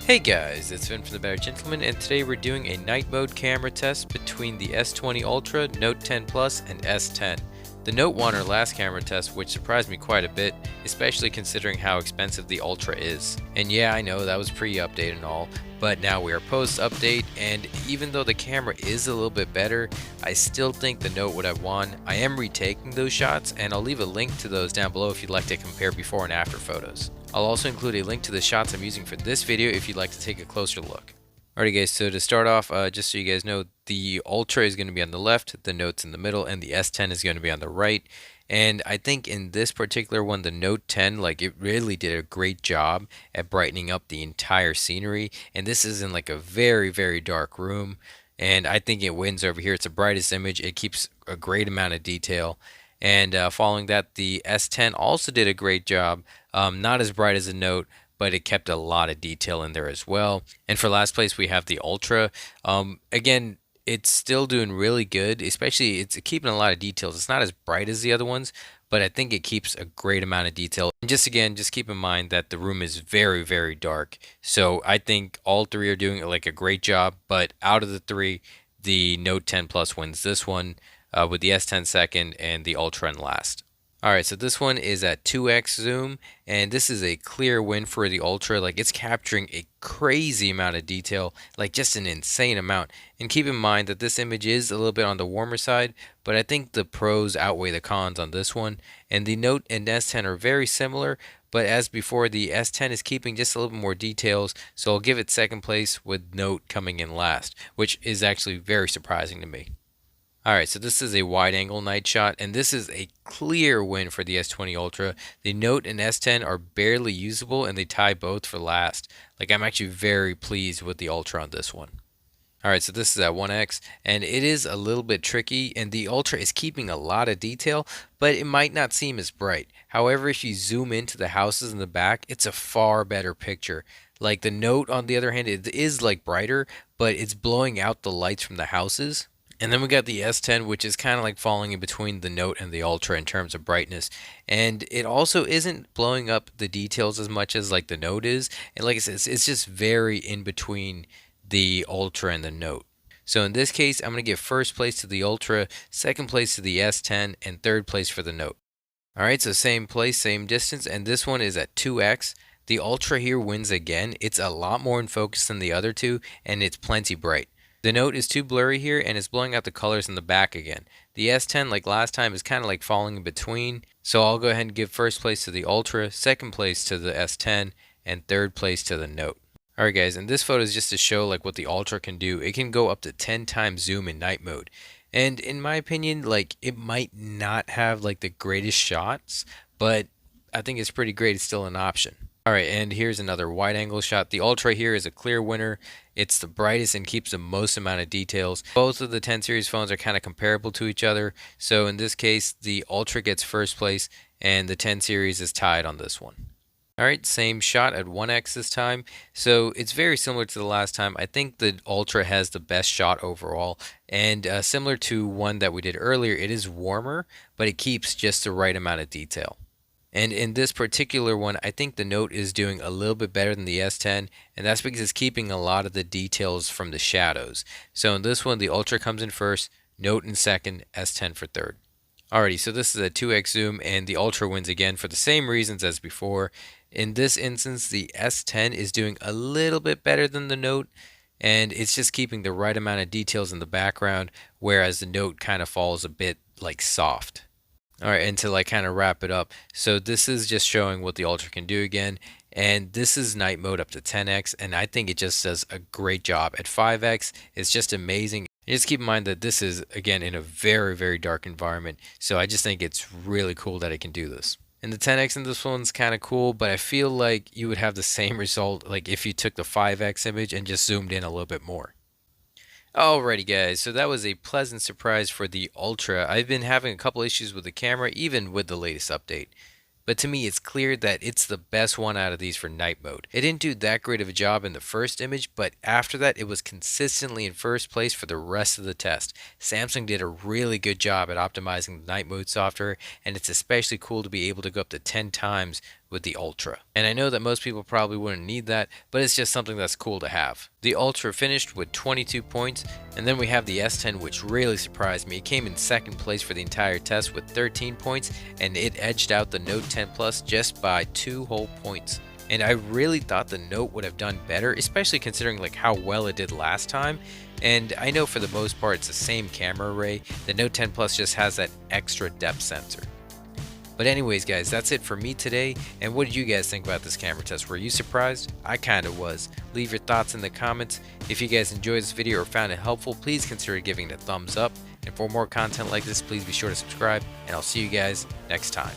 Hey guys, it's Finn from the Better Gentleman, and today we're doing a night mode camera test between the S20 Ultra, Note 10 Plus, and S10. The Note won our last camera test, which surprised me quite a bit, especially considering how expensive the Ultra is. And yeah, I know that was pre-update and all, but now we are post-update, and even though the camera is a little bit better, I still think the Note would have won. I am retaking those shots, and I'll leave a link to those down below if you'd like to compare before and after photos. I'll also include a link to the shots I'm using for this video if you'd like to take a closer look. Alrighty guys, so to start off, just so you guys know, the Ultra is going to be on the left, the Note's in the middle, and the S10 is going to be on the right. And I think in this particular one, the Note 10, like it really did a great job at brightening up the entire scenery. And this is in like a very, very dark room. And I think it wins over here. It's the brightest image. It keeps a great amount of detail. And following that, the S10 also did a great job. Not as bright as the Note, but it kept a lot of detail in there as well. And for last place, we have the Ultra. Again, it's still doing really good, especially it's keeping a lot of details. It's not as bright as the other ones, but I think it keeps a great amount of detail. And just keep in mind that the room is very, very dark. So I think all three are doing like a great job, but out of the three, the Note 10 Plus wins this one, with the S10 second and the Ultra in last. Alright, so this one is at 2x zoom, and this is a clear win for the Ultra. Like, it's capturing a crazy amount of detail, like just an insane amount. And keep in mind that this image is a little bit on the warmer side, but I think the pros outweigh the cons on this one. And the Note and S10 are very similar, but as before, the S10 is keeping just a little bit more details, so I'll give it second place with Note coming in last, which is actually very surprising to me. Alright, so this is a wide angle night shot, and this is a clear win for the S20 Ultra. The Note and S10 are barely usable, and they tie both for last. Like, I'm actually very pleased with the Ultra on this one. Alright, so this is at 1x, and it is a little bit tricky, and the Ultra is keeping a lot of detail, but it might not seem as bright. However, if you zoom into the houses in the back, it's a far better picture. Like, the Note, on the other hand, it is like brighter, but it's blowing out the lights from the houses. And then we got the S10, which is kind of like falling in between the Note and the Ultra in terms of brightness. And it also isn't blowing up the details as much as like the Note is. And like I said, it's just very in between the Ultra and the Note. So in this case, I'm going to give first place to the Ultra, second place to the S10, and third place for the Note. Alright, so same place, same distance, and this one is at 2x. The Ultra here wins again. It's a lot more in focus than the other two, and it's plenty bright. The Note is too blurry here, and it's blowing out the colors in the back again. The S10, like last time, is kind of like falling in between, so I'll go ahead and give first place to the Ultra, second place to the S10, and third place to the Note. Alright guys, and this photo is just to show like what the Ultra can do. It can go up to 10 times zoom in night mode. And in my opinion, like it might not have like the greatest shots, but I think it's pretty great. It's still an option. Alright, and here's another wide angle shot. The Ultra here is a clear winner. It's the brightest and keeps the most amount of details. Both of the 10 series phones are kind of comparable to each other. So in this case, the Ultra gets first place and the 10 series is tied on this one. Alright, same shot at 1x this time. So it's very similar to the last time. I think the Ultra has the best shot overall. And similar to one that we did earlier, it is warmer, but it keeps just the right amount of detail. And in this particular one, I think the Note is doing a little bit better than the S10, and that's because it's keeping a lot of the details from the shadows. So in this one, the Ultra comes in first, Note in second, S10 for third. Alrighty, so this is a 2x zoom, and the Ultra wins again for the same reasons as before. In this instance, the S10 is doing a little bit better than the Note, and it's just keeping the right amount of details in the background, whereas the Note kind of falls a bit like soft. Alright, and to like kind of wrap it up, so this is just showing what the Ultra can do again, and this is night mode up to 10x, and I think it just does a great job. At 5x, it's just amazing. And just keep in mind that this is, again, in a very, very dark environment, so I just think it's really cool that it can do this. And the 10x in this one's kind of cool, but I feel like you would have the same result like if you took the 5x image and just zoomed in a little bit more. Alrighty guys, so that was a pleasant surprise for the Ultra. I've been having a couple issues with the camera, even with the latest update. But to me, it's clear that it's the best one out of these for night mode. It didn't do that great of a job in the first image, but after that, it was consistently in first place for the rest of the test. Samsung did a really good job at optimizing the night mode software, and it's especially cool to be able to go up to 10 times with the Ultra. And I know that most people probably wouldn't need that, but it's just something that's cool to have. The Ultra finished with 22 points, and then we have the S10, which really surprised me. It came in second place for the entire test with 13 points, and it edged out the Note 10 Plus just by 2 whole points. And I really thought the Note would have done better, especially considering like how well it did last time. And I know for the most part it's the same camera array. The Note 10 Plus just has that extra depth sensor. But anyways guys, that's it for me today. And what did you guys think about this camera test? Were you surprised? I kinda was. Leave your thoughts in the comments. If you guys enjoyed this video or found it helpful, please consider giving it a thumbs up. And for more content like this, please be sure to subscribe, and I'll see you guys next time.